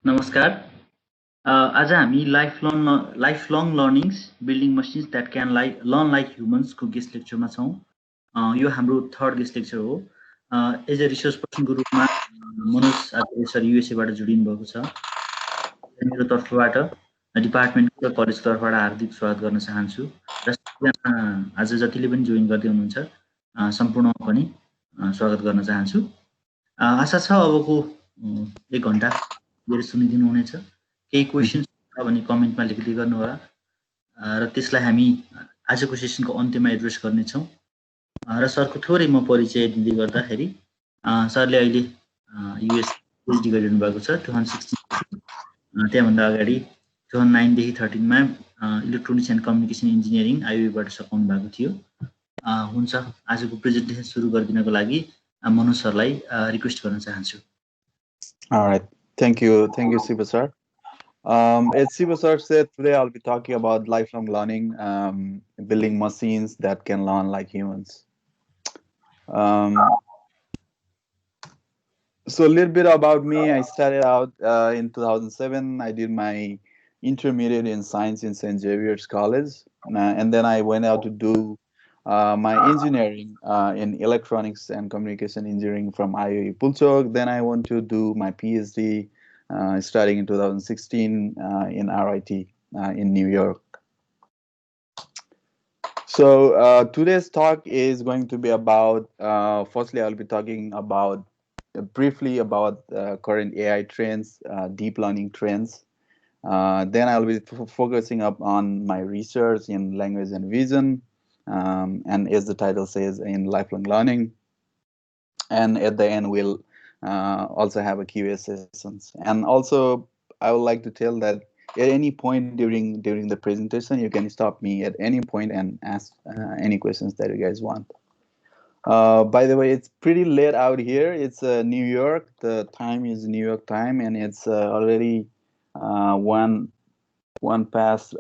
नमस्कार आज हामी lifelong learnings building machines that can learn like ह्युमन्सको गेस्ट लेक्चरमा छौँ यो हाम्रो थर्ड गेस्ट लेक्चर हो एज अ रिसर्च पर्सनको रूपमा मनोज आचार्य सर युएसएबाट जोडिनु भएको छ मेरो तर्फबाट डिपार्टमेन्ट र कलेजको तर्फबाट हार्दिक स्वागत गर्न चाहन्छु र सबैजना आज जतिले पनि जोइन गर्दै हुनुहुन्छ सम्पूर्णमा पनि स्वागत गर्न चाहन्छु आशा छ अबको 1 घन्टा मेरो सुनिदिनु हुनेछ केही क्वेसन्स छ भने कमेन्टमा लेख्दै गर्नु होला र त्यसलाई हामी आजको सेसनको अन्त्यमा एड्रेस गर्नेछौँ र सरको थोरै म परिचय दिँदै गर्दाखेरि सरले अहिले युएस पिएचडी गरिरहनु भएको छ 2016 त्यहाँभन्दा अगाडि 2009 देखि 13 मा इलेक्ट्रोनिक्स एन्ड कम्युनिकेसन इन्जिनियरिङ आइयुबाट सकाउनु भएको थियो हुन्छ आजको प्रेजेन्टेसन सुरु गरिदिनको लागि मनोज सरलाई रिक्वेस्ट गर्न चाहन्छु All right. Thank you, Siva sir. As Siva sir said, today I'll be talking about lifelong learning, building machines that can learn like humans. So a little bit about me. I started out in 2007. I did my intermediate in science in St. Xavier's College, and then I went out to do my engineering in electronics and communication engineering from IOE Pulchok. Then I went to do my PhD starting in 2016 in RIT in New York. So today's talk is going to be about, firstly, I'll be talking about briefly about current AI trends, deep learning trends. Then I'll be focusing up on my research in language and vision. And as the title says, in lifelong learning. And at the end, we'll also have a Q&A sessions. And also, I would like to tell that at any point during the presentation, you can stop me at any point and ask any questions that you guys want. By the way, it's pretty late out here. It's New York. The time is New York time, and it's already 1 past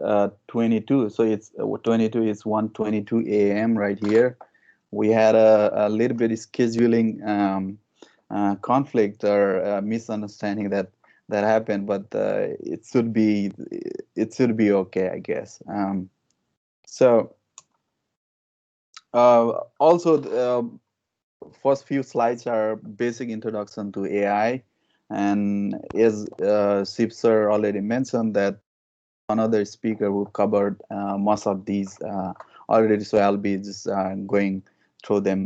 22, so it's 22 is 1:22 a.m. right here. We had a little bit of scheduling conflict or misunderstanding that happened, but it should be okay, I guess. So also first few slides are basic introduction to AI, and as Sip sir already mentioned that another speaker who covered most of these already, so I'll be just going through them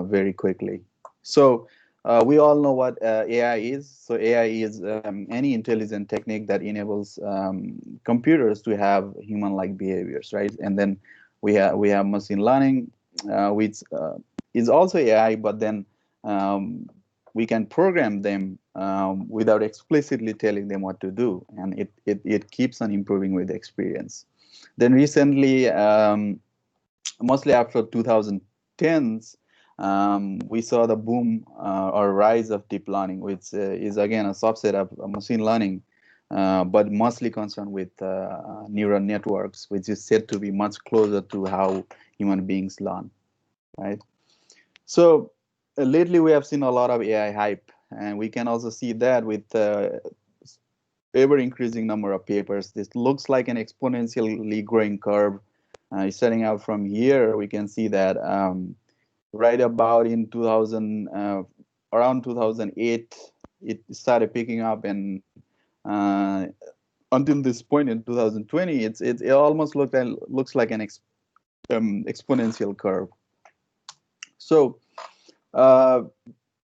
very quickly. So we all know what AI is. So AI is any intelligent technique that enables computers to have human-like behaviors, right? And then we have machine learning, which is also AI, but then we can program them without explicitly telling them what to do, and it keeps on improving with experience. Then recently, mostly after 2010s, we saw the boom or rise of deep learning, which is again a subset of machine learning, but mostly concerned with neural networks, which is said to be much closer to how human beings learn, right? So lately we have seen a lot of AI hype, and we can also see that with ever increasing number of papers. This looks like an exponentially growing curve. Starting out from here, we can see that right about in 2000, around 2008, it started picking up, and until this point in 2020, it almost looks like an exponential curve. So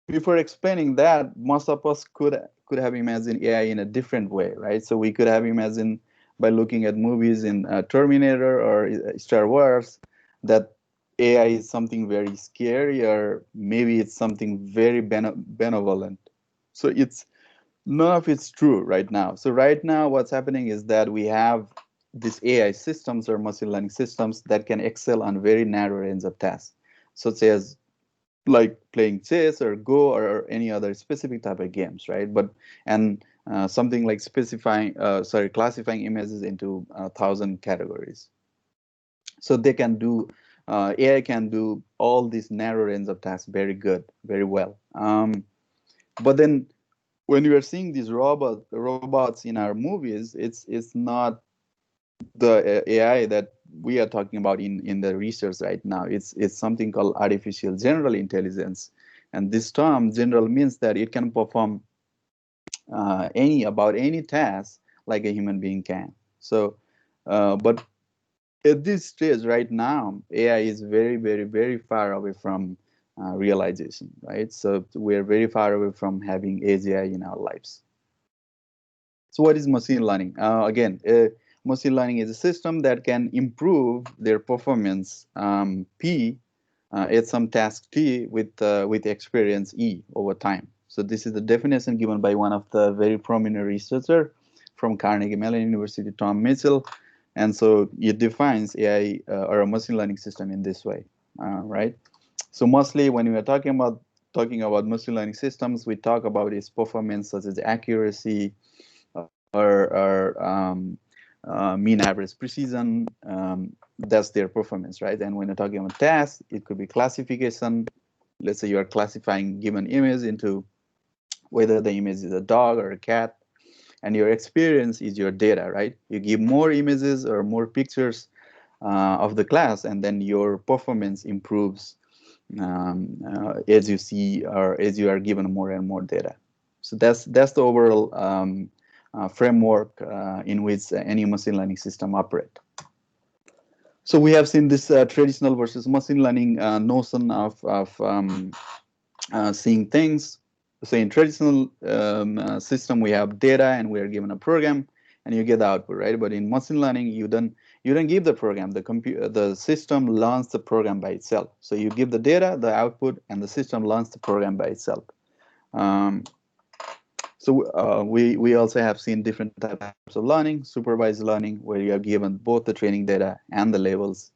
before explaining that, most of us could have imagined AI in a different way, right? So we could have imagined by looking at movies in Terminator or Star Wars that AI is something very scary, or maybe it's something very benevolent. So none of it's true right now. So right now what's happening is that we have these AI systems or machine learning systems that can excel on very narrow range of tasks, such as like playing chess or Go or any other specific type of games, right? But something like classifying images into 1,000 categories. So they can do AI can do all these narrow range of tasks very good, very well. But then when we are seeing these robots in our movies, it's not the AI that we are talking about in the research right now. It's something called artificial general intelligence, and this term general means that it can perform any task like a human being can. So, but at this stage right now, AI is very, very, very far away from realization, right? So we're very far away from having AGI in our lives. So what is machine learning? Machine learning is a system that can improve their performance P at some task T with experience E over time. So this is the definition given by one of the very prominent researcher from Carnegie Mellon University, Tom Mitchell. And so it defines AI or a machine learning system in this way, right? So mostly when we are talking about machine learning systems, we talk about its performance such as accuracy, or mean average precision. That's their performance, right? And when you're talking about tasks, it could be classification. Let's say you are classifying given image into whether the image is a dog or a cat, and your experience is your data, right? You give more images or more pictures of the class, and then your performance improves as you see or as you are given more and more data. So that's the overall framework in which any machine learning system operate. So we have seen this traditional versus machine learning notion of seeing things. So in traditional system, we have data and we are given a program, and you get the output, right? But in machine learning, you don't give the program. The system learns the program by itself. So you give the data, the output, and the system learns the program by itself. Um, we also have seen different types of learning: supervised learning, where you are given both the training data and the labels.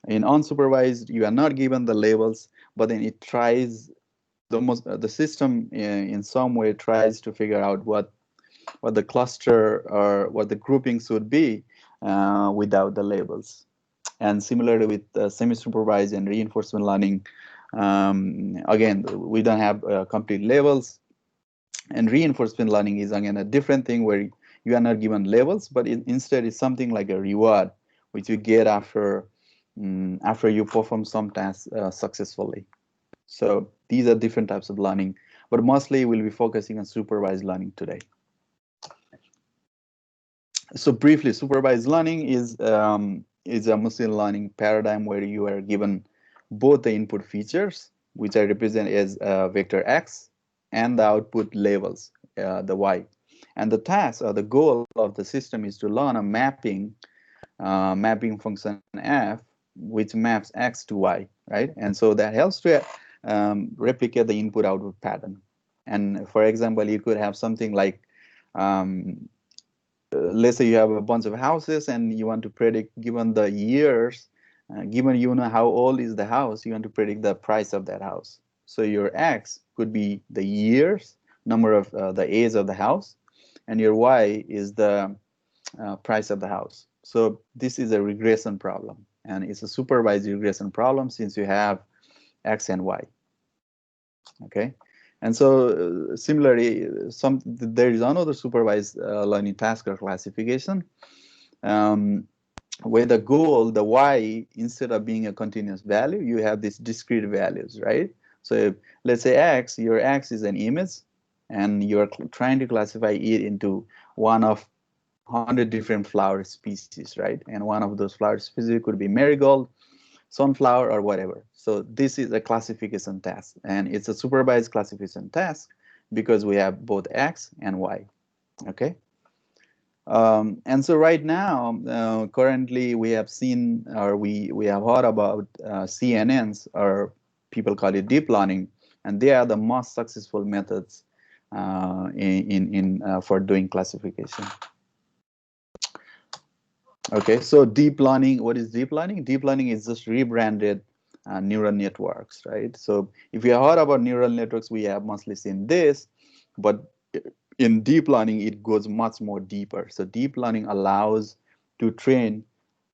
In unsupervised, you are not given the labels, but then it tries the system in some way tries to figure out what the cluster or what the groupings would be without the labels. And similarly with semi-supervised and reinforcement learning, again, we don't have complete labels. And reinforcement learning is again a different thing where you are not given labels, but instead it's something like a reward which you get after you perform some tasks successfully. So these are different types of learning, but mostly we'll be focusing on supervised learning today. So briefly, supervised learning is a machine learning paradigm where you are given both the input features, which I represent as vector x, and the output labels, the y. And the task or the goal of the system is to learn a mapping function f, which maps x to y, right? And so that helps to replicate the input-output pattern. And for example, you could have something like let's say you have a bunch of houses and you want to predict, given the years, given you know how old is the house, you want to predict the price of that house. So your x could be the years, number of the age of the house, and your y is the price of the house. So this is a regression problem, and it's a supervised regression problem since you have x and y. Okay. And so similarly, there is another supervised learning task or classification, where the goal, the y, instead of being a continuous value, you have these discrete values, right? So let's say x, your x is an image, and you're trying to classify it into one of 100 different flower species, right? And one of those flower species could be marigold, sunflower, or whatever. So this is a classification task, and it's a supervised classification task because we have both x and y. Okay. And so right now, currently we have seen, or we have heard about CNNs, or people call it deep learning, and they are the most successful methods for doing classification. Okay, so deep learning, what is deep learning? Deep learning is just rebranded neural networks, right? So if you heard about neural networks, we have mostly seen this, but in deep learning, it goes much more deeper. So deep learning allows to train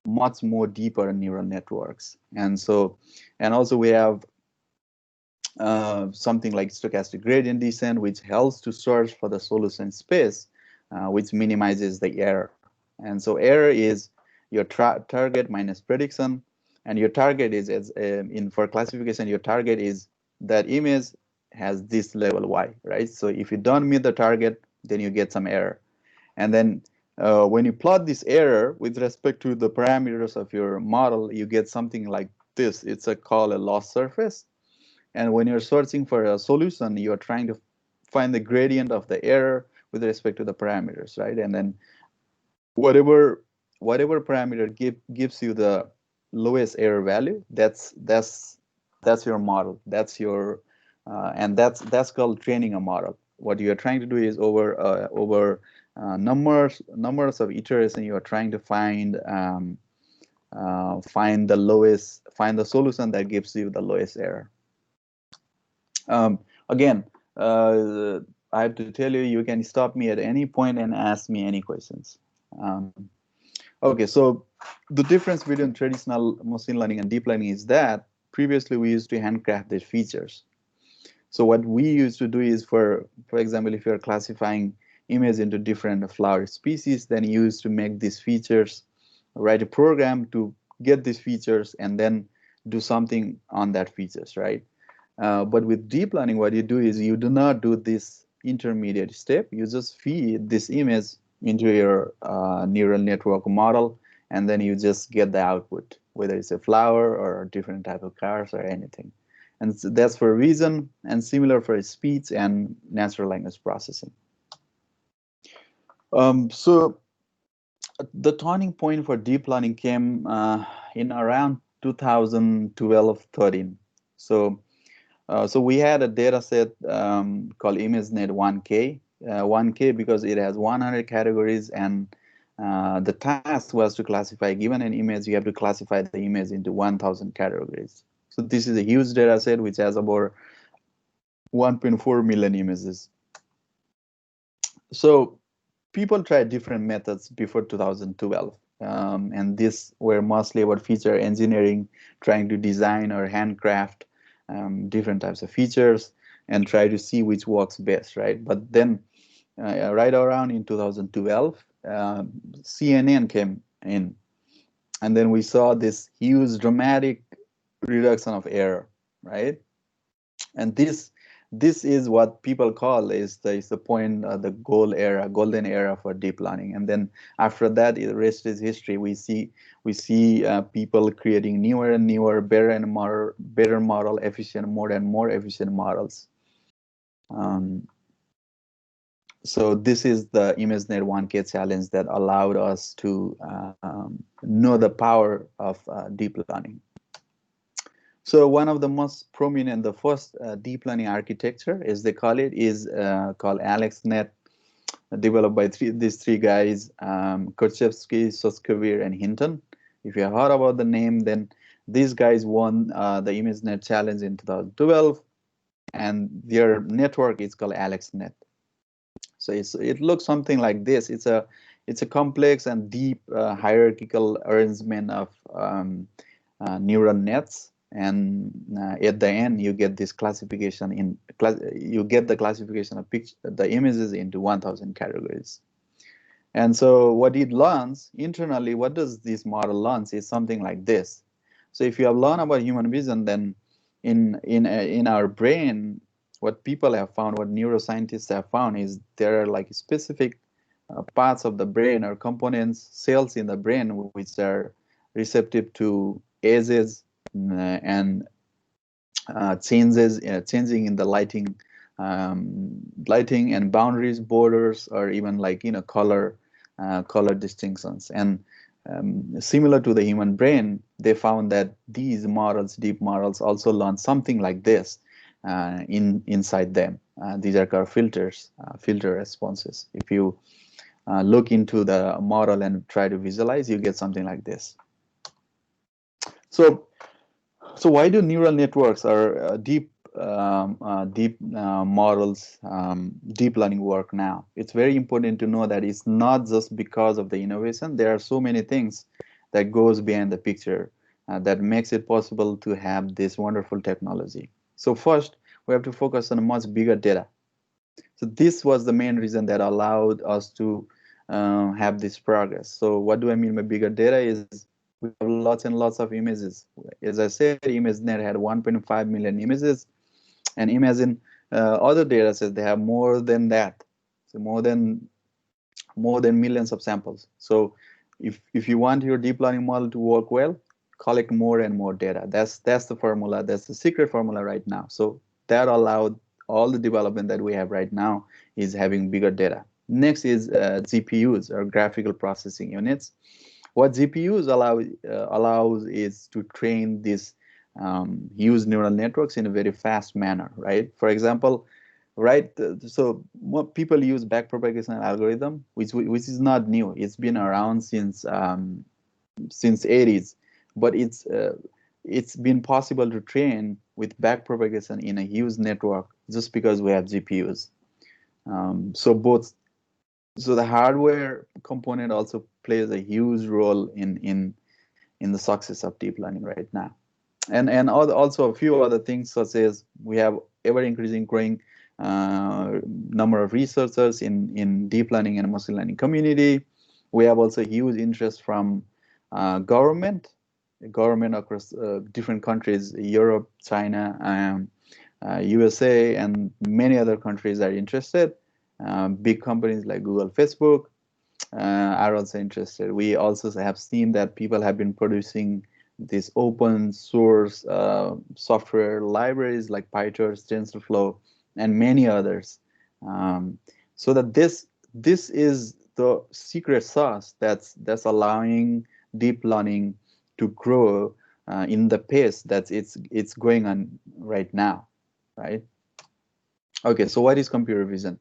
much more deeper neural networks. And also we have something like stochastic gradient descent, which helps to search for the solution space, which minimizes the error. And so error is your target minus prediction, and your target is, as in for classification, your target is that image has this level y, right? So if you don't meet the target, then you get some error. And then when you plot this error with respect to the parameters of your model, you get something like this. It's called a loss surface. And when you're searching for a solution, you're trying to find the gradient of the error with respect to the parameters, right? And then whatever parameter gives you the lowest error value, that's your model. That's your and that's called training a model. What you're trying to do is over numbers of iteration, you are trying to find the solution that gives you the lowest error. Again, I have to tell you, you can stop me at any point and ask me any questions. Okay, so the difference between traditional machine learning and deep learning is that previously we used to handcraft these features. So what we used to do is, for example, if you're classifying image into different flower species, then you used to make these features, write a program to get these features, and then do something on that features, right? But with deep learning, what you do is you do not do this intermediate step. You just feed this image into your neural network model, and then you just get the output, whether it's a flower or a different type of cars or anything. And so that's for reason, and similar for speech and natural language processing. So the turning point for deep learning came in around 2012-13. So we had a data set called ImageNet 1K. 1K because it has 100 categories, and the task was to classify, given an image, you have to classify the image into 1,000 categories. So this is a huge data set which has about 1.4 million images. So people tried different methods before 2012. And these were mostly about feature engineering, trying to design or handcraft different types of features and try to see which works best, right? But then right around in 2012, CNN came in, and then we saw this huge dramatic reduction of error, right? And this is what people call is the point, the golden era for deep learning. And then after that, the rest is history. We see people creating newer and newer, better model, efficient, more and more efficient models. So this is the ImageNet 1K challenge that allowed us to know the power of deep learning. So one of the most prominent, the first deep learning architecture, as they call it, is called AlexNet, developed by these three guys, Kurchevsky, Soskevir, and Hinton. If you have heard about the name, then these guys won the ImageNet challenge in 2012, and their network is called AlexNet. So it looks something like this. It's a complex and deep hierarchical arrangement of neural nets, and at the end you get this classification you get the classification of the images into 1,000 categories. And so what it learns internally, what does this model learn is something like this. So if you have learned about human vision, then in our brain, what people have found, what neuroscientists have found, is there are like specific parts of the brain or components, cells in the brain, which are receptive to edges and changing in the lighting and boundaries, borders, or even like color distinctions. And similar to the human brain, they found that these models, deep models, also learn something like this inside them. These are called filters, filter responses. If you look into the model and try to visualize, you get something like this. So why do neural networks or deep models, deep learning work now? It's very important to know that it's not just because of the innovation. There are so many things that goes behind the picture that makes it possible to have this wonderful technology. So first, we have to focus on a much bigger data. So this was the main reason that allowed us to have this progress. So what do I mean by bigger data is we have lots and lots of images. As I said, ImageNet had 1.5 million images, and imagine other data sets, they have more than that. So more than millions of samples. So if you want your deep learning model to work well, collect more and more data. That's the formula. That's the secret formula right now. So that allowed all the development that we have right now is having bigger data. Next is GPUs, or graphical processing units. What GPUs allows is to train these huge neural networks in a very fast manner, right? For example, right? So what people use backpropagation algorithm, which is not new. It's been around since 80s, but it's been possible to train with backpropagation in a huge network just because we have GPUs. So the hardware component also plays a huge role in the success of deep learning right now. And also a few other things, such as we have ever increasing growing number of researchers in deep learning and machine learning community. We have also huge interest from government across different countries, Europe, China, USA, and many other countries are interested. Big companies like Google, Facebook are also interested. We also have seen that people have been producing these open source software libraries like PyTorch, TensorFlow, and many others. So that this is the secret sauce that's allowing deep learning to grow in the pace that it's going on right now, right? Okay, so what is computer vision?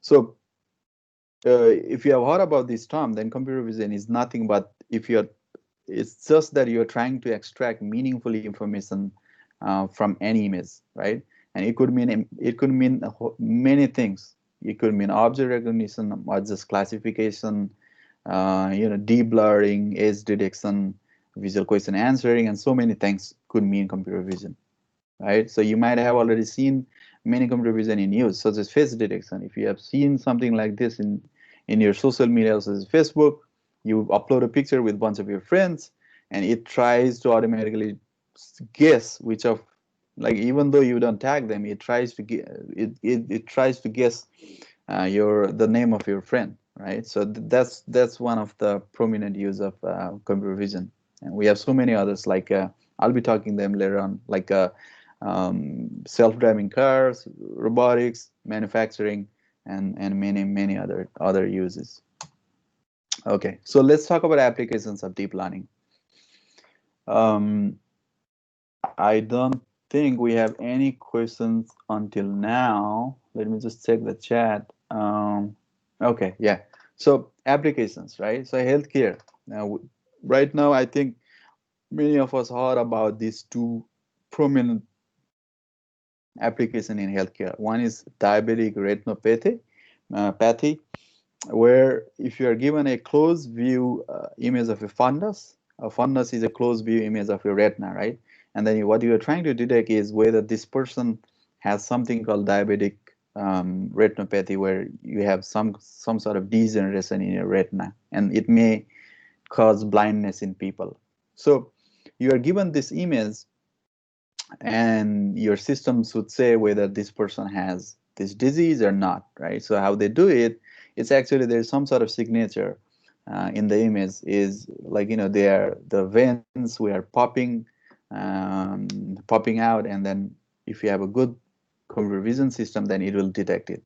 So if you have heard about this term, then computer vision is nothing but it's just that you're trying to extract meaningful information from any image, right? And it could mean many things. It could mean object recognition, or just classification, deblurring, edge detection, visual question answering, and so many things could mean computer vision, right? So you might have already seen many computer vision in use, such as face detection. If you have seen something like this in your social media, such as Facebook, you upload a picture with a bunch of your friends, and it tries to automatically guess which of, like, even though you don't tag them, it tries to it tries to guess the name of your friend, right? So that's one of the prominent use of computer vision, and we have so many others. Like I'll be talking them later on, like self-driving cars, robotics, manufacturing, and many other uses. Okay, so let's talk about applications of deep learning. um, I don't think we have any questions until now. Let me just check the chat. Okay, yeah. So applications, right? So healthcare. Now, right now, I think many of us heard about these two prominent application in healthcare. One is diabetic retinopathy, where if you are given a close view image of a fundus is a close view image of your retina, right? And then what you are trying to detect is whether this person has something called diabetic retinopathy, where you have some sort of degeneration in your retina, and it may cause blindness in people. So you are given this image, and your system should say whether this person has this disease or not, right? So how they do it, it's actually there's some sort of signature in the image, is like, they are the veins we are popping out, and then if you have a good computer vision system, then it will detect it,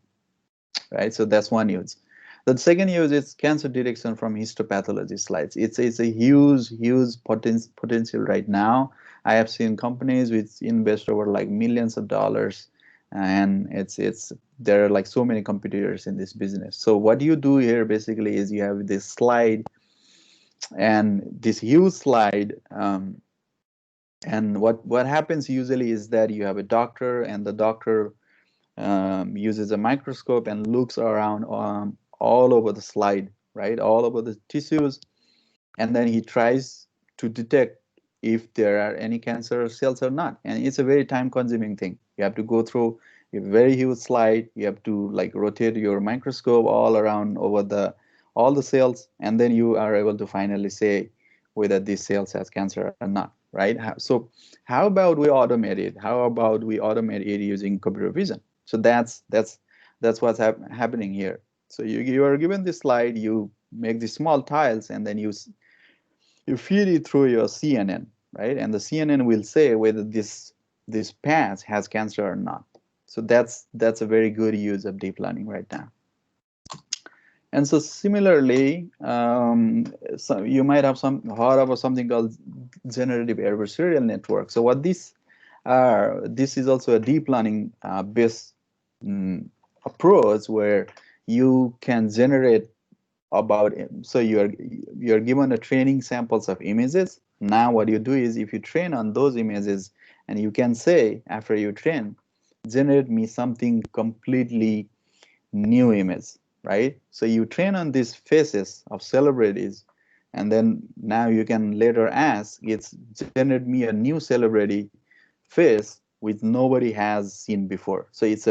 right? So that's one use. The second use is cancer detection from histopathology slides. It's a huge potential right now. I have seen companies which invest over like millions of dollars, and it's there are like so many competitors in this business. So what you do here basically is you have this slide, and this huge slide, and what happens usually is that you have a doctor, and the doctor uses a microscope and looks around all over the slide, right? All over the tissues. And then he tries to detect if there are any cancer cells or not. And it's a very time consuming thing. You have to go through a very huge slide. You have to like rotate your microscope all around over the all the cells, and then you are able to finally say whether these cells has cancer or not, right? So how about we automate it? How about we automate it using computer vision? So that's what's happening here. So you are given this slide, you make these small tiles, and then you feed it through your CNN, right? And the CNN will say whether this patch has cancer or not. So that's a very good use of deep learning right now. And so similarly, so you might have some heard of something called generative adversarial network. So what these are, this is also a deep learning based approach where you can generate about, so you're given a training samples of images. Now what you do is if you train on those images, and you can say after you train, generate me something completely new image, right? So you train on these faces of celebrities, and then now you can later ask it's generate me a new celebrity face which nobody has seen before. So it's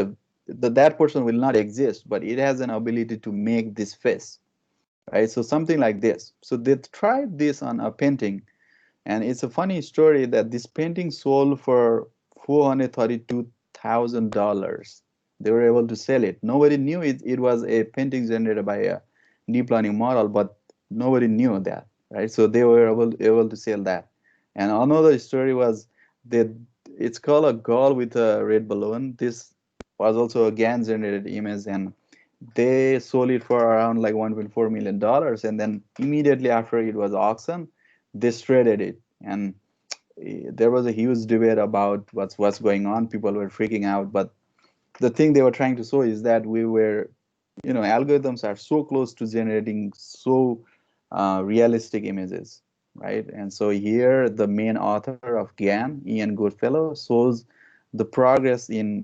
that person will not exist, but it has an ability to make this face, right? So something like this. So they tried this on a painting, and it's a funny story that this painting sold for $432,000. They were able to sell it. Nobody knew it was a painting generated by a deep learning model, but nobody knew that, right? So they were able to sell that. And another story was that it's called a girl with a red balloon. This was also a GAN generated image, and they sold it for around like $1.4 million, and then immediately after it was auctioned, they shredded it. And there was a huge debate about what's going on. People were freaking out, but the thing they were trying to show is that we were, algorithms are so close to generating so realistic images, right? And so here the main author of GAN, Ian Goodfellow, shows the progress in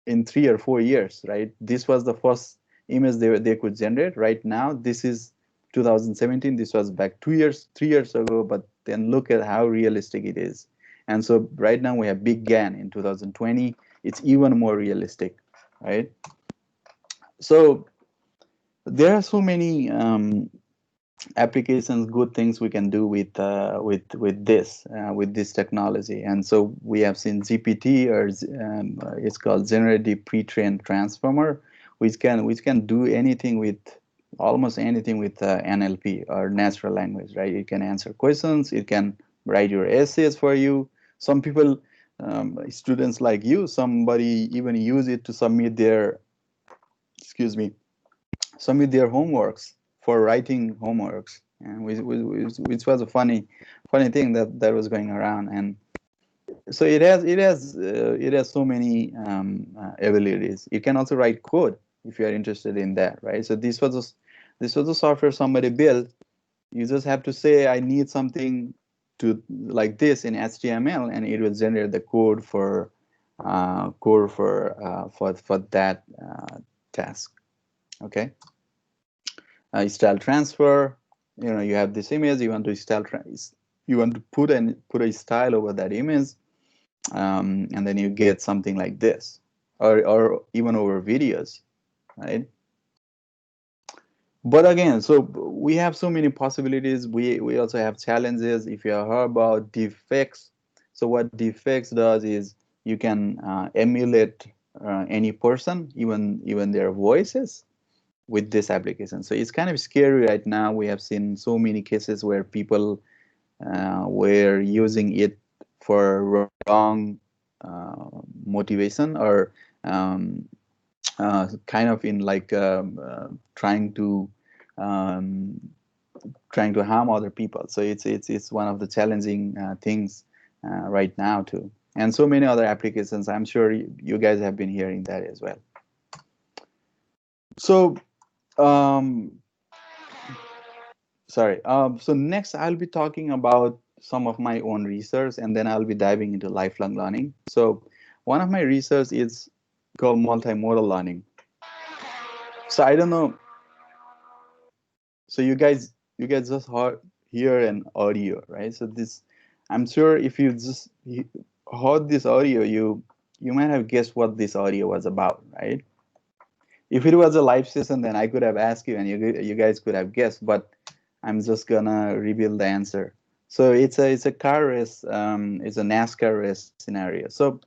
3 or 4 years, right? This was the first image they could generate. Right now, this is 2017. This was back 2 years, 3 years ago. But then look at how realistic it is. And so right now we have Big GAN in 2020. It's even more realistic, right? So there are so many applications, good things we can do with this technology. And so we have seen GPT, or it's called generative pre-trained transformer, which can do anything with almost anything with NLP, or natural language, right? It can answer questions, it can write your essays for you. Some people, students like you, somebody even use it to submit their, excuse me, submit their homeworks, for writing homeworks, and which was a funny thing that was going around. And so it has so many abilities. It can also write code if you are interested in that, right? So this was a software somebody built. You just have to say I need something to like this in HTML, and it will generate the code for that task. Okay. Style transfer. You have this image. You want to you want to put a style over that image, and then you get something like this, or even over videos, right? But again, so we have so many possibilities. We also have challenges. If you have heard about defects, so what defects does is you can emulate any person, even their voices, with this application. So it's kind of scary right now. We have seen so many cases where people were using it for wrong motivation, or um, kind of in like um, trying to harm other people. So it's one of the challenging things right now too. And so many other applications. I'm sure you guys have been hearing that as well. So sorry. So next I'll be talking about some of my own research, and then I'll be diving into lifelong learning. So one of my research is called multimodal learning. So I don't know. So you guys just hear an audio, right? So this, I'm sure if you just heard this audio, you might have guessed what this audio was about, right? If it was a live session, then I could have asked you and you guys could have guessed, but I'm just gonna reveal the answer. So it's a car race, it's a NASCAR race scenario. So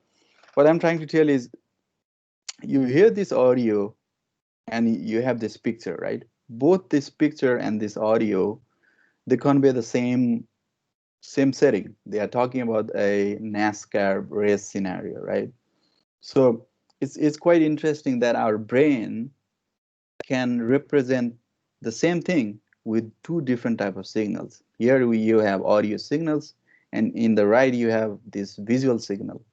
what I'm trying to tell is, you hear this audio and you have this picture, right? Both this picture and this audio, they convey the same setting. They are talking about a NASCAR race scenario, right? So it's quite interesting that our brain can represent the same thing with two different type of signals. Here you have audio signals, and in the right you have this visual signal.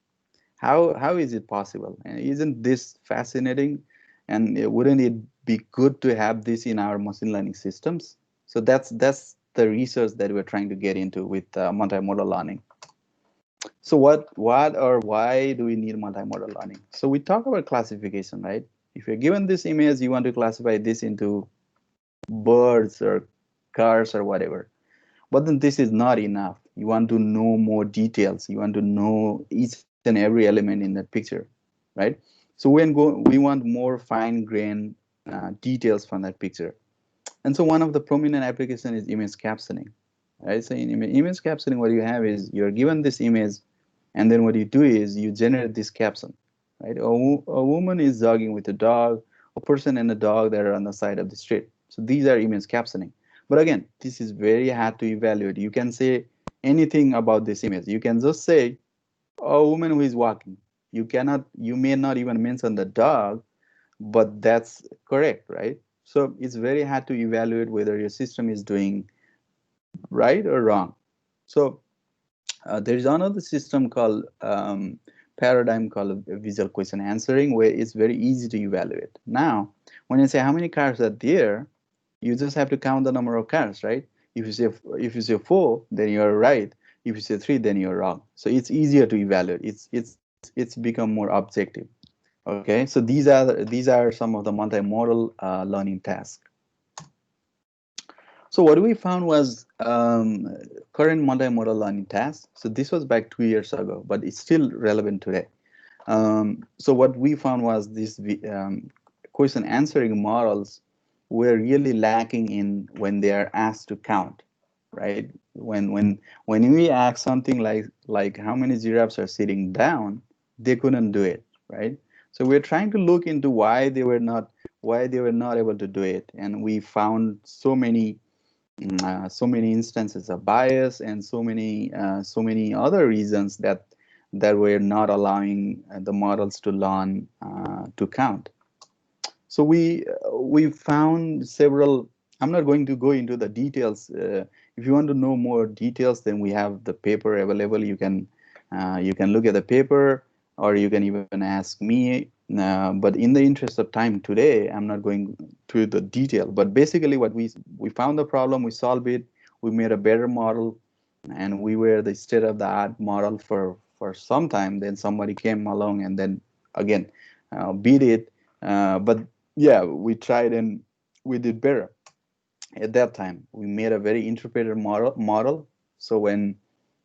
How is it possible? And isn't this fascinating? And wouldn't it be good to have this in our machine learning systems? So that's the research that we're trying to get into with multimodal learning. So what or why do we need multimodal learning? So we talk about classification, right? If you're given this image, you want to classify this into birds or cars or whatever. But then this is not enough. You want to know more details. You want to know each and every element in that picture, right? So we want more fine-grained details from that picture. And so one of the prominent application is image captioning, right? So in image captioning, what you have is you're given this image, and then what you do is you generate this caption, right? A woman is jogging with a dog, a person and a dog that are on the side of the street. So these are image captioning. But again, this is very hard to evaluate. You can say anything about this image. You can just say a woman who is walking. You may not even mention the dog, but that's correct, right? So it's very hard to evaluate whether your system is doing right or wrong. So there is another system called paradigm called visual question answering, where it's very easy to evaluate. Now, when you say how many cars are there, you just have to count the number of cars, right? If you say four, then you're right. If you say three, then you're wrong. So it's easier to evaluate. It's become more objective. Okay, so these are some of the multimodal learning tasks. So what we found was current multimodal learning tasks. So this was back 2 years ago, but it's still relevant today. So what we found was this question answering models were really lacking in when they are asked to count, right? When we ask something like how many giraffes are sitting down, they couldn't do it, right? So we're trying to look into why they were not able to do it, and we found so many instances of bias and so many other reasons that were not allowing the models to learn to count. So we found several. I'm not going to go into the details. If you want to know more details, then we have the paper available. You can look at the paper, or you can even ask me. But in the interest of time today, I'm not going to the detail. But basically, what we found the problem, we solved it, we made a better model, and we were the state-of-the-art model for some time. Then somebody came along and then again beat it. But yeah, we tried and we did better. At that time, we made a very interpreted model. So when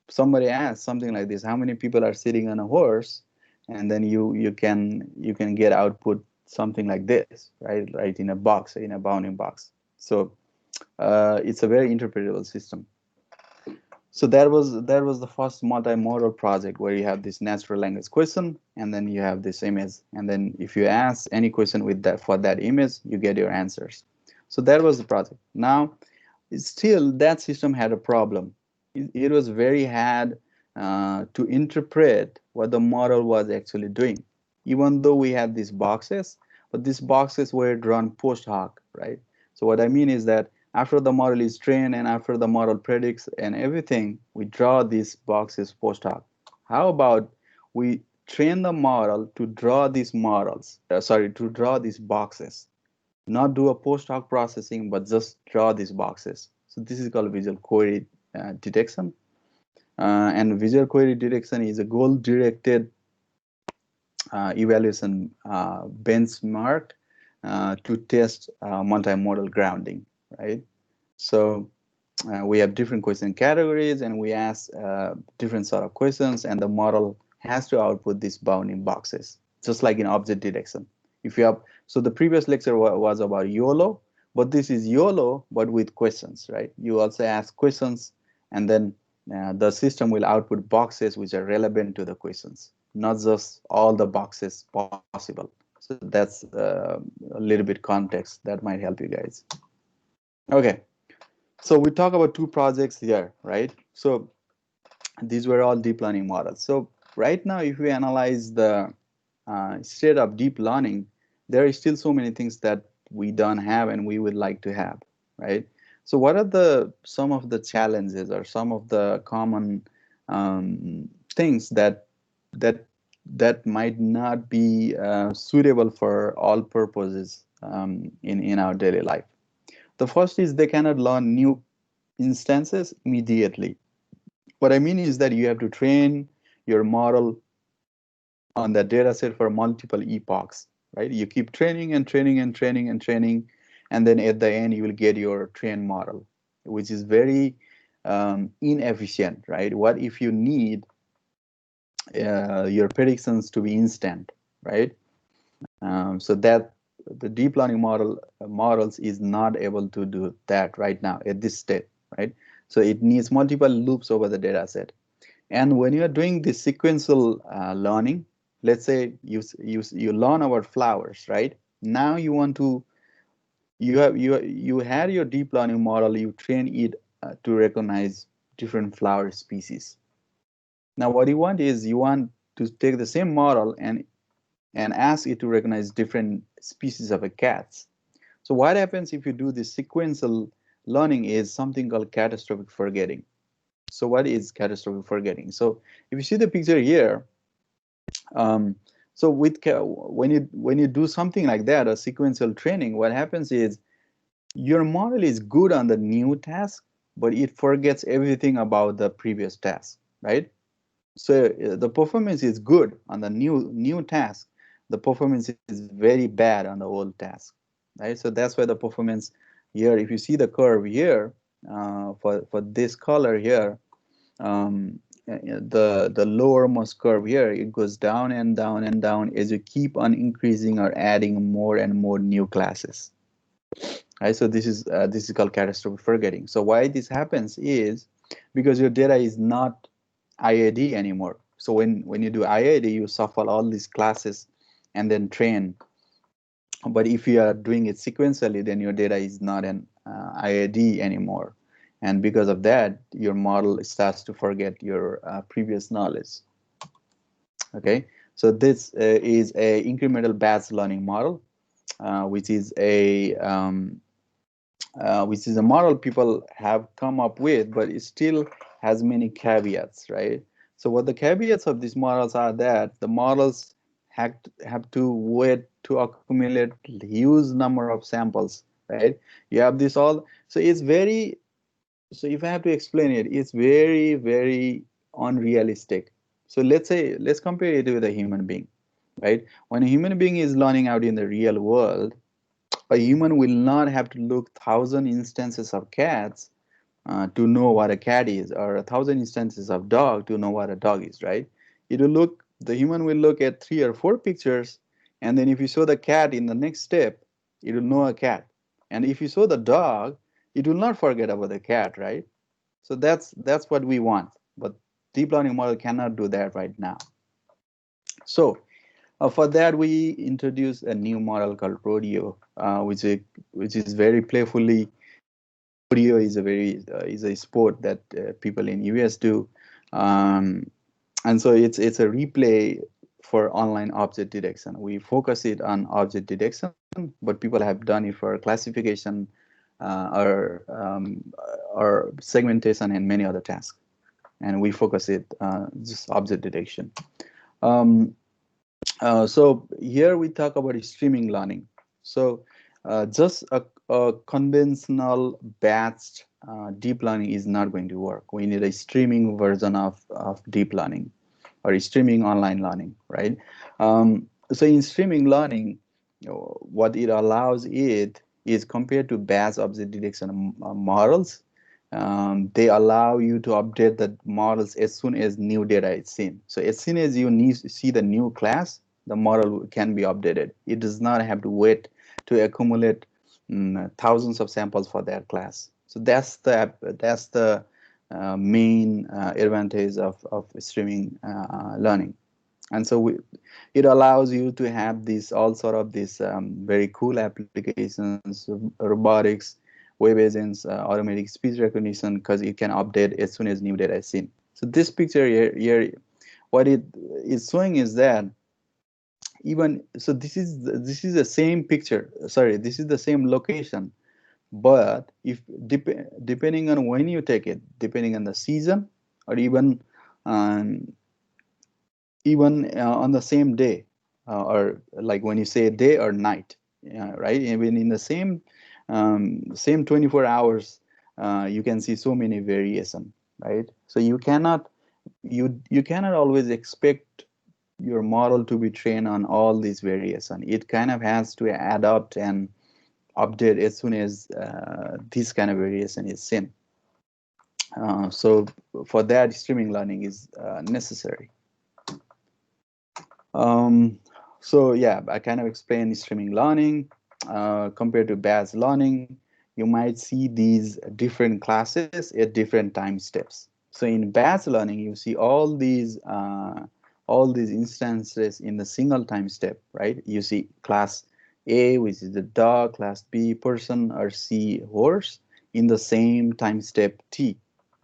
somebody asks something like this, how many people are sitting on a horse, and then you can get output something like this, right in a box, in a bounding box. So it's a very interpretable system. So that was the first multimodal project, where you have this natural language question, and then you have this image, and then if you ask any question with that for that image, you get your answers. So that was the project. Now, still that system had a problem. It was very hard to interpret what the model was actually doing, even though we had these boxes, but these boxes were drawn post hoc, right? So what I mean is that after the model is trained and after the model predicts and everything, we draw these boxes post hoc. How about we train the model to draw these to draw these boxes, not do a post hoc processing, but just draw these boxes. So this is called visual query detection. And visual query detection is a goal-directed evaluation benchmark to test multimodal grounding, right? So we have different question categories, and we ask different sort of questions, and the model has to output these bounding boxes, just like in object detection. If you have, so the previous lecture was about YOLO, but this is YOLO, but with questions, right? You also ask questions, and then the system will output boxes which are relevant to the questions, not just all the boxes possible. So that's a little bit context that might help you guys. Okay, so we talk about two projects here, right? So these were all deep learning models. So right now, if we analyze the state of deep learning, there are still so many things that we don't have and we would like to have, right? So what are the some of the challenges or some of the common things that that might not be suitable for all purposes in our daily life? The first is they cannot learn new instances immediately. What I mean is that you have to train your model on that data set for multiple epochs, right? You keep training and training and training and training, and then at the end you will get your trained model, which is very inefficient, right? What if you need your predictions to be instant, right? So that the deep learning models is not able to do that right now at this state, right? So it needs multiple loops over the data set. And when you are doing the sequential learning, let's say you learn about flowers, right? Now you want to you had your deep learning model, you train it to recognize different flower species. Now what you want is you want to take the same model and ask it to recognize different species of a cats. So what happens if you do this sequential learning is something called catastrophic forgetting. So what is catastrophic forgetting? So if you see the picture here, um, so with when you do something like that, a sequential training, what happens is your model is good on the new task, but it forgets everything about the previous task, right? So the performance is good on the new task. The performance is very bad on the old task, right? So that's why the performance here, if you see the curve here, for this color here, the lowermost curve here, it goes down and down and down as you keep on increasing or adding more and more new classes, right? So this is called catastrophic forgetting. So why this happens is because your data is not IAD anymore. So when you do IAD, you shuffle all these classes and then train. But if you are doing it sequentially, then your data is not an IAD anymore. And because of that, your model starts to forget your previous knowledge. Okay, so this is a incremental batch learning model, which is a model people have come up with, but it still has many caveats, right? So what the caveats of these models are that the models have to wait to accumulate huge number of samples, right? You have this all, so it's very, so if I have to explain it, it's very, very unrealistic. So let's compare it with a human being, right? When a human being is learning out in the real world, a human will not have to look 1,000 instances of cats to know what a cat is, or 1,000 instances of dog to know what a dog is, right? The human will look at 3 or 4 pictures, and then if you show the cat in the next step, it will know a cat. And if you show the dog, it will not forget about the cat, right? So that's what we want. But deep learning model cannot do that right now. So for that, we introduced a new model called rodeo, which is very playfully. Rodeo is is a sport that people in US do, um, and so it's a replay for online object detection. We focus it on object detection, but people have done it for classification, or segmentation and many other tasks. And we focus it just object detection. Um, so here we talk about streaming learning. So just a conventional batched deep learning is not going to work. We need a streaming version of deep learning or streaming online learning, right? So in streaming learning, what it allows it is compared to batch object detection models, they allow you to update the models as soon as new data is seen. So as soon as you see the new class, the model can be updated. It does not have to wait to accumulate thousands of samples for that class. So that's the main advantage of streaming learning. And so it allows you to have these all sort of these very cool applications, robotics, web agents, automatic speech recognition, because it can update as soon as new data is seen. So this picture here, what it is showing is that even so, this is the same picture. Sorry, this is the same location, but if depending on when you take it, depending on the season, or um, even on the same day, or like when you say day or night, right? Even in the same 24 hours, you can see so many variation, right? So you cannot always expect your model to be trained on all these variation. It kind of has to adapt and update as soon as this kind of variation is seen. So for that, streaming learning is necessary. Um, so yeah, I kind of explained streaming learning compared to batch learning. You might see these different classes at different time steps. So in batch learning, you see all these instances in the single time step, right? You see class A, which is the dog, class B, person, or C, horse, in the same time step T,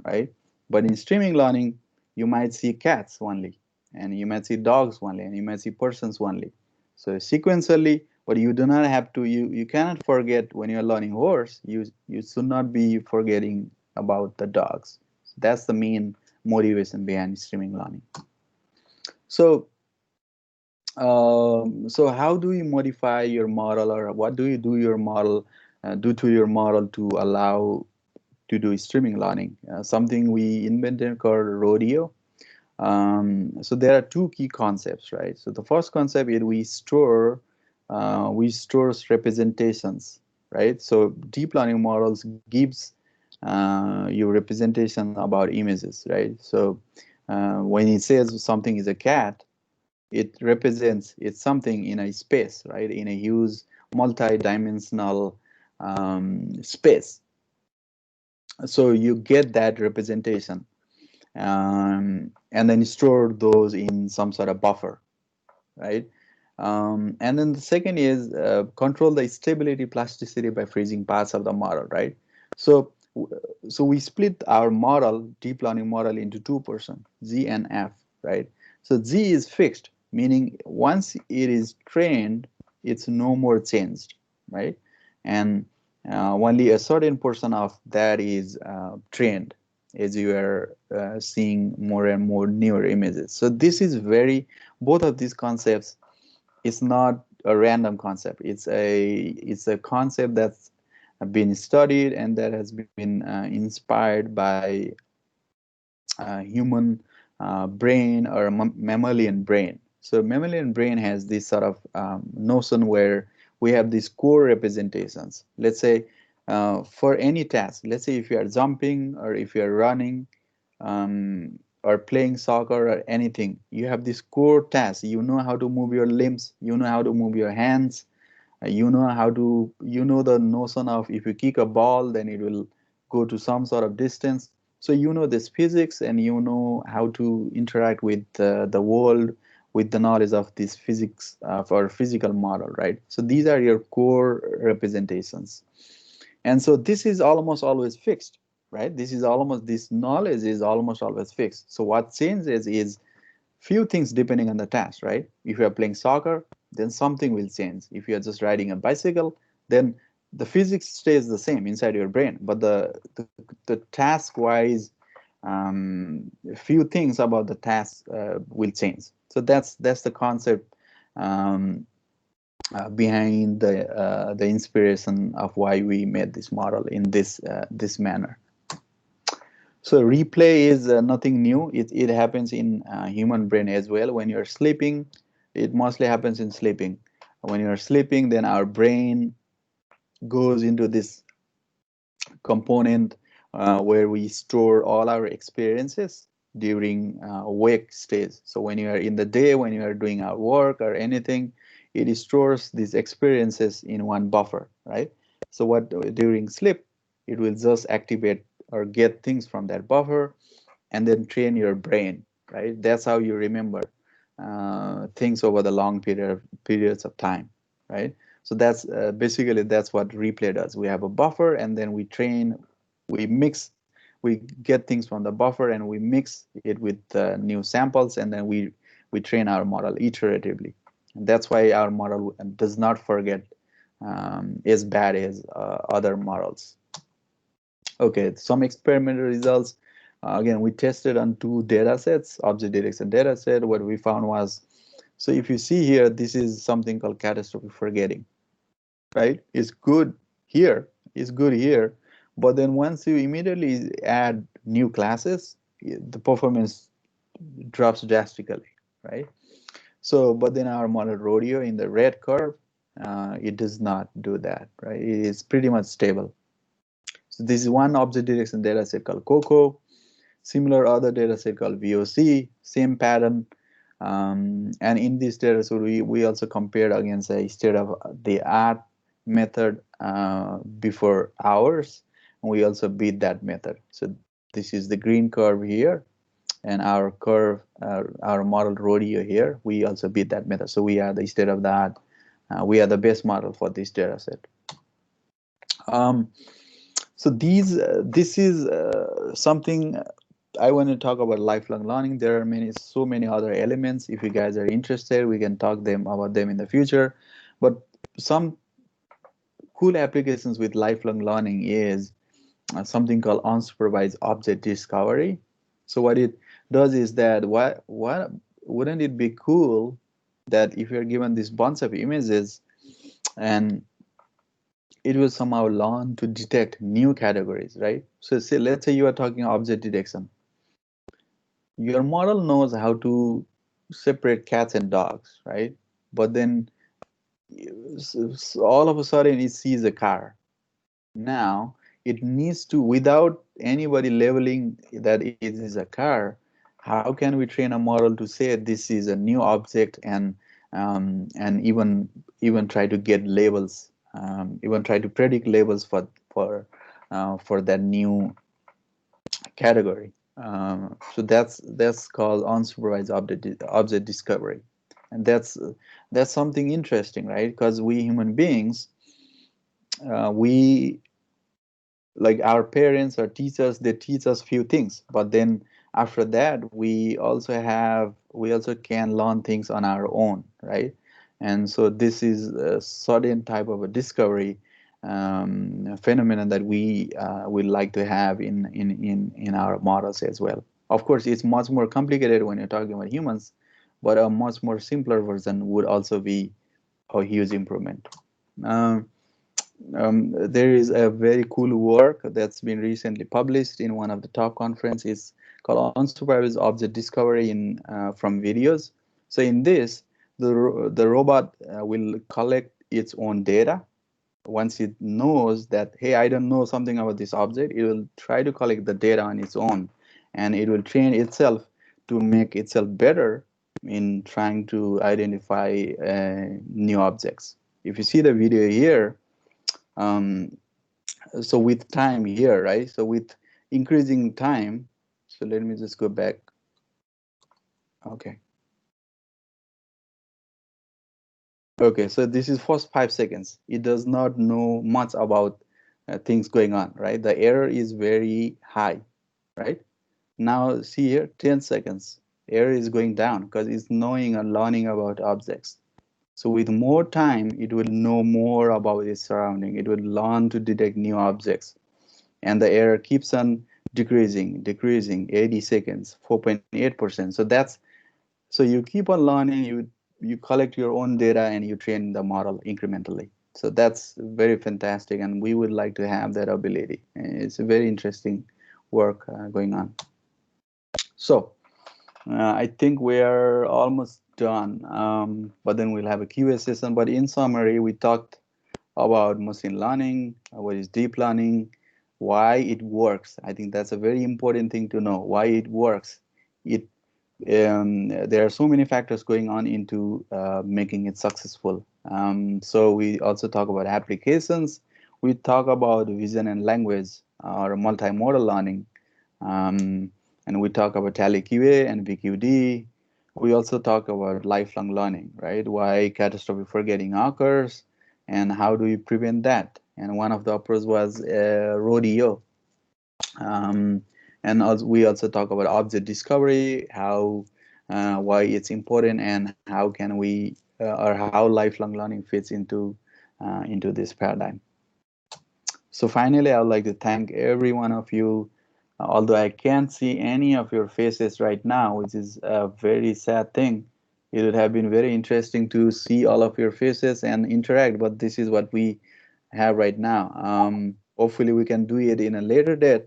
right? But in streaming learning, you might see cats only, and you might see dogs only, and you might see persons only. So sequentially, but you do not have to, you cannot forget when you're learning horse, you should not be forgetting about the dogs. That's the main motivation behind streaming learning. So so how do you modify your model, or what do you do your model do to your model to allow to do streaming learning? Something we invented called rodeo. So there are two key concepts, right? So the first concept is we store representations, right? So deep learning models gives you representation about images, right? So when it says something is a cat, it represents it's something in a space, right? In a huge multi-dimensional space. So you get that representation, and then store those in some sort of buffer, right? And then the second is control the stability plasticity by freezing parts of the model, right? So, so we split our model, deep learning model, into two portions, Z and F, right? So Z is fixed, meaning once it is trained, it's no more changed, right? And only a certain portion of that is trained as you are seeing more and more newer images. So this is both of these concepts is not a random concept. It's a concept that's been studied and that has been inspired by human brain, or mammalian brain. So mammalian brain has this sort of notion where we have these core representations. Let's say for any task, let's say if you are jumping or if you are running, or playing soccer or anything, you have this core task. You know how to move your limbs, you know how to move your hands, you know the notion of if you kick a ball, then it will go to some sort of distance. So you know this physics, and you know how to interact with the world with the knowledge of this physics or physical model, right? So these are your core representations. And so this is almost always fixed, right? This knowledge is almost always fixed. So what changes is few things depending on the task, right? If you are playing soccer, then something will change. If you are just riding a bicycle, then the physics stays the same inside your brain, but the task wise, few things about the task will change. So that's the concept behind the inspiration of why we made this model in this manner. So replay is nothing new. It happens in human brain as well. When you're sleeping, it mostly happens in sleeping. When you're sleeping, then our brain goes into this component where we store all our experiences during wake stage. So when you are in the day, when you are doing our work or anything, it stores these experiences in one buffer, right? So what during sleep, it will just activate or get things from that buffer and then train your brain, right? That's how you remember things over the long periods of time, right? So that's basically that's what replay does. We have a buffer, and then we train, we mix, we get things from the buffer, and we mix it with new samples, and then we train our model iteratively. And that's why our model does not forget as bad as other models. Okay, some experimental results. Again, we tested on two data sets, object detection data set. What we found was, so if you see here, this is something called catastrophic forgetting, right? It's good here, it's good here, but then once you immediately add new classes, the performance drops drastically, right? So, but then our model rodeo in the red curve, it does not do that, right? It is pretty much stable. So this is one object detection data set called Coco. Similar other data set called VOC, same pattern. And in this data set, we also compared against a state of the art method before ours. And we also beat that method. So this is the green curve here, and our curve, our model rodeo here, we also beat that method. So we are the state of the art. We are the best model for this data set. Um, so this is something I want to talk about lifelong learning. There are so many other elements. If you guys are interested, we can talk about them in the future. But some cool applications with lifelong learning is something called unsupervised object discovery. So what it does is that what wouldn't it be cool that if you're given this bunch of images and it will somehow learn to detect new categories, right? So say, let's say you are talking object detection. Your model knows how to separate cats and dogs, right? But then all of a sudden it sees a car. Now it needs to, without anybody labeling that it is a car, how can we train a model to say this is a new object, and even try to get labels, even try to predict labels for that new category. So that's called unsupervised object discovery, and that's something interesting, right? Because we human beings, we, like our parents or teachers, they teach us few things, but then after that we also can learn things on our own, right? And so this is a certain type of a discovery phenomenon that we would like to have in our models as well. Of course, it's much more complicated when you're talking about humans, but a much more simpler version would also be a huge improvement. um, there is a very cool work that's been recently published in one of the top conferences called Unsupervised Object Discovery from videos. So in this, the robot will collect its own data. Once it knows that, hey, I don't know something about this object, it will try to collect the data on its own, and it will train itself to make itself better in trying to identify new objects. If you see the video here, um, so with time here, right? So with increasing time, so let me just go back. Okay. Okay, so this is first 5 seconds. It does not know much about things going on, right? The error is very high, right? Now see here, 10 seconds. Error is going down because it's knowing and learning about objects. So with more time, it will know more about its surrounding. It will learn to detect new objects. And the error keeps on decreasing, 80 seconds, 4.8%. So you keep on learning, you collect your own data and you train the model incrementally. So that's very fantastic, and we would like to have that ability. It's a very interesting work going on. So I think we are almost done, but then we'll have a Q&A session. But in summary, we talked about machine learning, what is deep learning, why it works. I think that's a very important thing to know, why it works. It there are so many factors going on into making it successful. So we also talk about applications. We talk about vision and language or multimodal learning, um, and we talk about Tally QA and VQD. We also talk about lifelong learning, right? Why catastrophic forgetting occurs, and how do we prevent that? And one of the approaches was rodeo. Um, and also, we also talk about object discovery, how why it's important, and how can we or how lifelong learning fits into this paradigm. So finally, I would like to thank every one of you. Although I can't see any of your faces right now, which is a very sad thing. It would have been very interesting to see all of your faces and interact, but this is what we have right now. Hopefully, we can do it in a later date.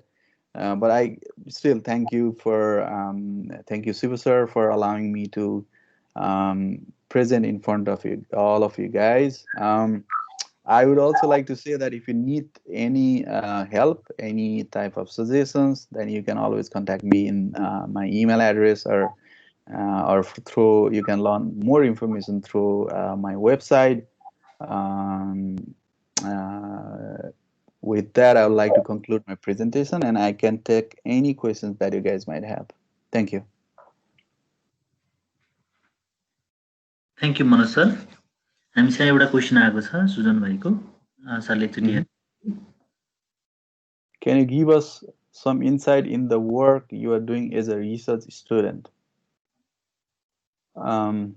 But I still thank you, Siva sir, for allowing me to present in front of you, all of you guys. I would also like to say that if you need any help, any type of suggestions, then you can always contact me in my email address, or through you can learn more information through my website. Um, uh, with that, I would like to conclude my presentation, and I can take any questions that you guys might have. Thank you. Thank you Manoj sir. हामीसँग एउटा question आएको छ सुजन भाइको, सरले एकचोटि Mhm. Can you give us some insight in the work you are doing as a research student? Um,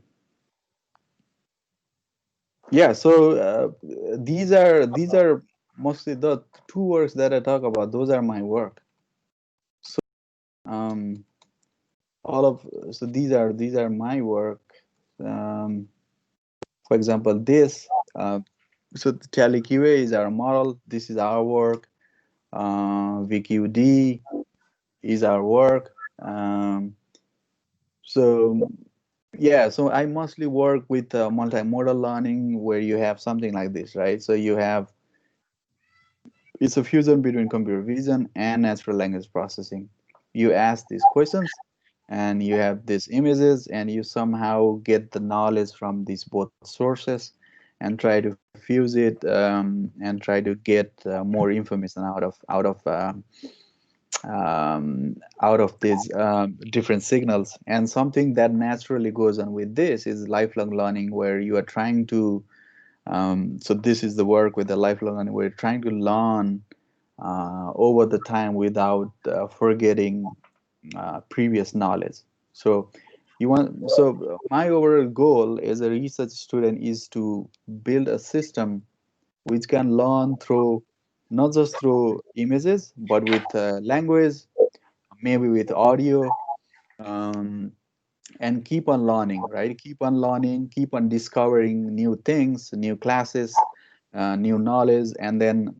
yeah, so these are mostly the two works that I talk about. Those are my work. So um, all of so these are my work. Um, for example, this so the Tally QA is our model. This is our work. VQD is our work. So yeah, so I mostly work with multimodal learning where you have something like this, right? So you have it's a fusion between computer vision and natural language processing. You ask these questions and you have these images and you somehow get the knowledge from these both sources and try to fuse it and try to get more information out of these different signals. And something that naturally goes on with this is lifelong learning, where you are trying to so this is the work with the lifelong learning. We're trying to learn over the time without forgetting previous knowledge. So my overall goal as a research student is to build a system which can learn through not just through images but with language, maybe with audio, um, and keep on learning, right? Keep on learning, keep on discovering new things, new classes, new knowledge, and then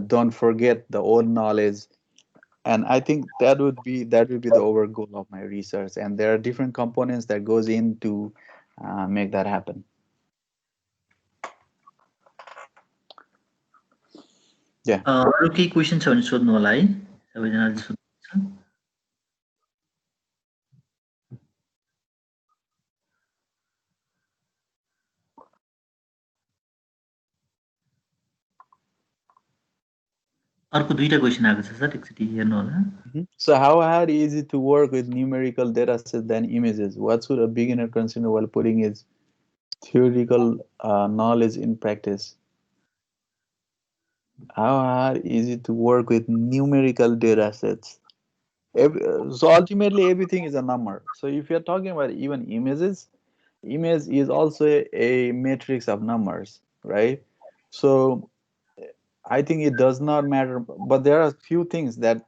don't forget the old knowledge. And I think that would be the overall goal of my research. And there are different components that goes in to make that happen. Yeah. अरू केही question छ भने सोध्नु होला है, सबैजनाले सोध्नुहुन्छ। अर्को दुईटा क्वेसन आएको छ सर, एकचोटि हेर्नु होला। So how hard is it to work with numerical data sets than images? What should a beginner consider while putting his theoretical knowledge in practice? How hard is it to work with numerical data sets? So ultimately, everything is a number. So if you're talking about even images, image is also a matrix of numbers, right? So I think it does not matter, but there are a few things that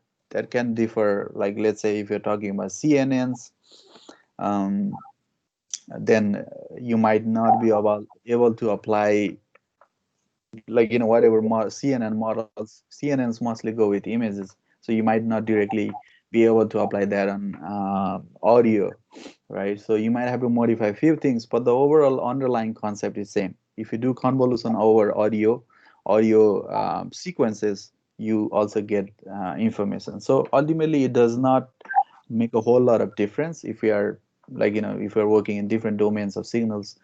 can differ. Like let's say if you're talking about CNNs, um, then you might not be able to apply, like whatever CNN models. CNNs mostly go with images, so you might not directly be able to apply that on audio, right? So you might have to modify a few things, but the overall underlying concept is same. If you do convolution over audio sequences, you also get information. So ultimately, it does not make a whole lot of difference if we are, like, if we're working in different domains of signals.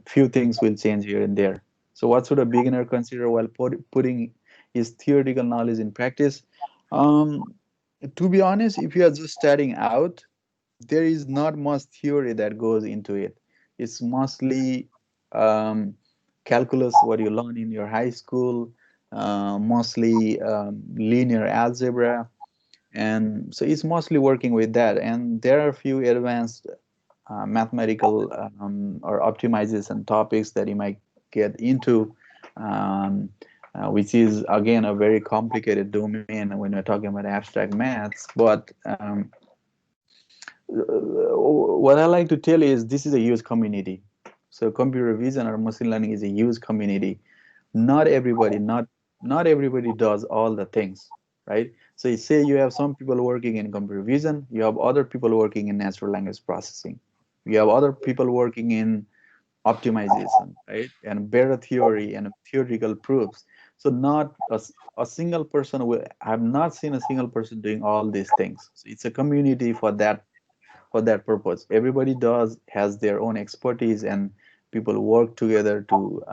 Few things will change here and there. So what should a beginner consider while putting his theoretical knowledge in practice? um, to be honest, if you are just starting out, there is not much theory that goes into it. It's mostly um, calculus, what you learn in your high school, mostly linear algebra, and so it's mostly working with that. And there are a few advanced mathematical or optimization topics that you might get into, um, which is again a very complicated domain when we're talking about abstract maths. But what I like to tell you is this is a huge community. So computer vision or machine learning is a huge community. Not everybody, not everybody does all the things, right? So you say you have some people working in computer vision, you have other people working in natural language processing, you have other people working in optimization, right? And better theory and theoretical proofs. So not a single person will. I have not seen a single person doing all these things. So it's a community for that purpose. Everybody does has their own expertise, and people work together to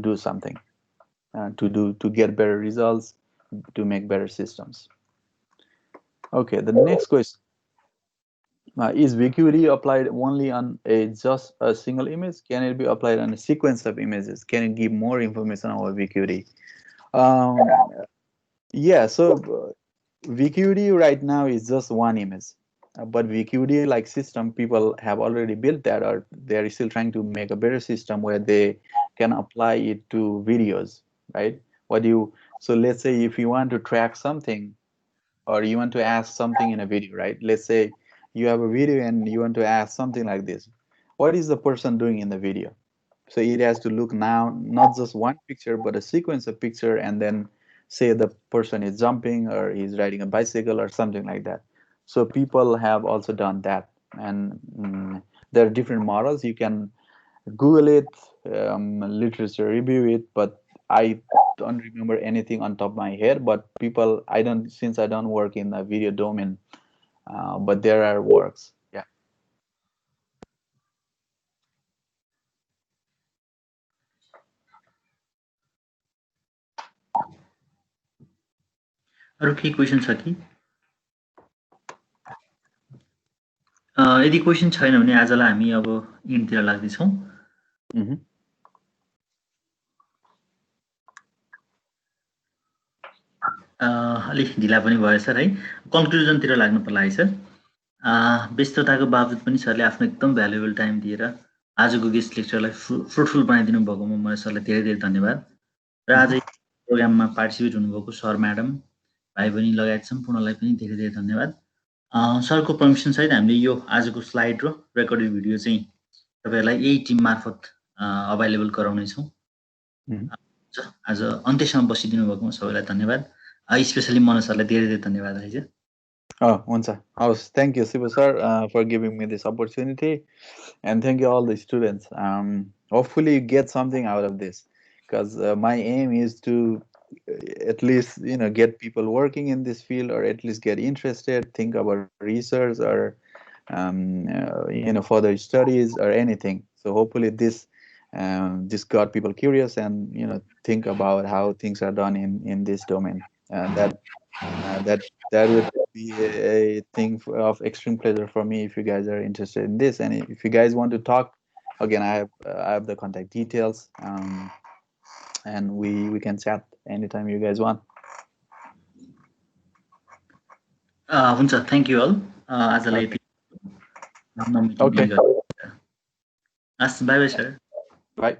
do something, to get better results, to make better systems. Okay, the next question: is VQD applied only on a just a single image? Can it be applied on a sequence of images? Can it give more information about VQD? Um, yeah, so VQD right now is just one image. But VQD like system, people have already built that, or they're still trying to make a better system where they can apply it to videos, right? So let's say if you want to track something, or you want to ask something in a video, right? Let's say you have a video and you want to ask something like this: what is the person doing in the video? So it has to look now not just one picture, but a sequence of picture, and then say the person is jumping or he's riding a bicycle or something like that. So people have also done that, and there are different models. You can Google it, literature review it, but I don't remember anything on top of my head. But people, I don't, since I don't work in the video domain, but there are works. Yeah. अरू केही question छ कि? यदि question छैन भने आजलाई हामी अब इन्डतिर लाग्दैछौँ। अलिक ढिला पनि भयो सर है, कन्क्लुजनतिर लाग्नु पर्ला है सर। व्यस्तताको बावजुद पनि सरले आफ्नो एकदम भ्यालुएबल टाइम दिएर आजको गेस्ट लेक्चरलाई फ्रुटफुल बनाइदिनु भएकोमा म सरलाई धेरै धेरै धन्यवाद। र आज प्रोग्राममा पार्टिसिपेट हुनुभएको सर, म्याडम, भाइ बहिनी लगायत सम्पूर्णलाई पनि धेरै धेरै धन्यवाद। सरको पर्मिसन सहित हामीले यो आजको स्लाइड र रेकर्डेड भिडियो चाहिँ तपाईँहरूलाई यही टिम मार्फत अभाइलेबल गराउनेछौँ। आज अन्त्यसम्म बसिदिनु भएकोमा सबैलाई धन्यवाद, स्पेसली मनोज सरलाई धेरै धेरै धन्यवाद है sir. Hunsa. Thank you, Siva sir, for giving me this opportunity, and thank you all the students. Hopefully, you get something out of this, because my aim is to at least get people working in this field, or at least get interested, think about research, or further studies or anything. So hopefully this got people curious, and think about how things are done in this domain. That would be a thing of extreme pleasure for me if you guys are interested in this. And if you guys want to talk, again, I have the contact details, and we can chat anytime you guys want. हुन्छ, thank you अल। आजलाई यति। Okay. By by sir. Bye.